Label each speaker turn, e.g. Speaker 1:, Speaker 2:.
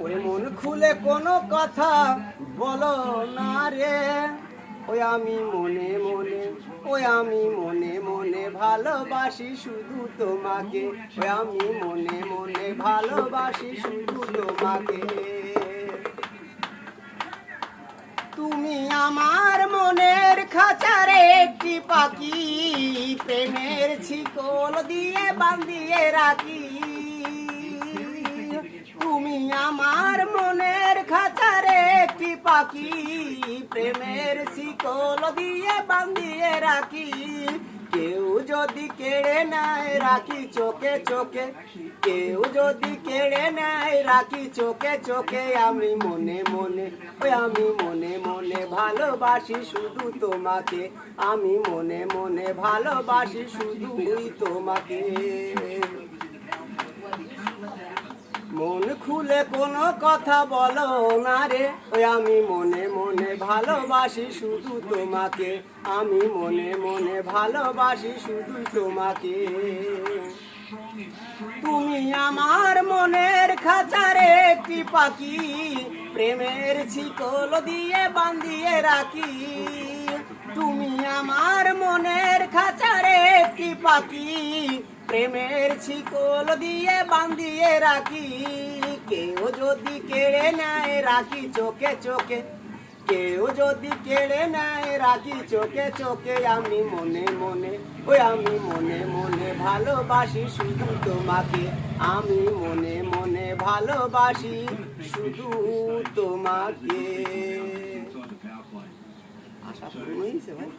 Speaker 1: ওই মন খুলে কোনো কথা বলো না রে, ওই আমি মনে মনে, ওই আমি মনে মনে ভালোবাসি শুধু তোমাকে, ওই আমি মনে মনে ভালোবাসি শুধু তোমাকে। তুমি আমার মনের খাঁচারে একটি পাখি, প্রেমের শিকল দিয়ে বাঁধিয়ে রাখি। তুমি আমার মনের খাঁচারে একটি পাখি, প্রেমের শিকল দিয়ে বাঁধিয়ে রাখি। কেউ যদি কেড়ে নেয় রাখি চোখে চোখে, কেউ যদি কেড়ে নেয় রাখি চোখে চোখে। আমি মনে মনে, ওই আমি মনে মনে ভালোবাসি শুধু তোমাকে, আমি মনে মনে ভালোবাসি শুধুই তোমাকে। মন খুলে কোনো কথা বলো না রে, ওই আমি মনে মনে ভালোবাসি শুধু তোমাকে, আমি মনে মনে ভালোবাসি শুধু তোমাকে। তুমি আমার মনের খাঁচারে একটি পাখি, প্রেমের শিকল দিয়ে বাঁধিয়ে রাখি। তুমি আমার মনের খাঁচারে একটি পাখি, প্রেমের শিকল দিয়ে বাঁধিয়ে রাখি। কেউ যদি কেড়ে নেয় রাখি চোখে চোখে, কেউ যদি কেড়ে নেয় রাখি চোখে চোখে। আমি মনে মনে, ওই আমি মনে মনে ভালোবাসি শুধু তোমাকে, আমি মনে মনে ভালোবাসি শুধু তোমাকে। আশা পূর্ণ হয়েছে ভাই।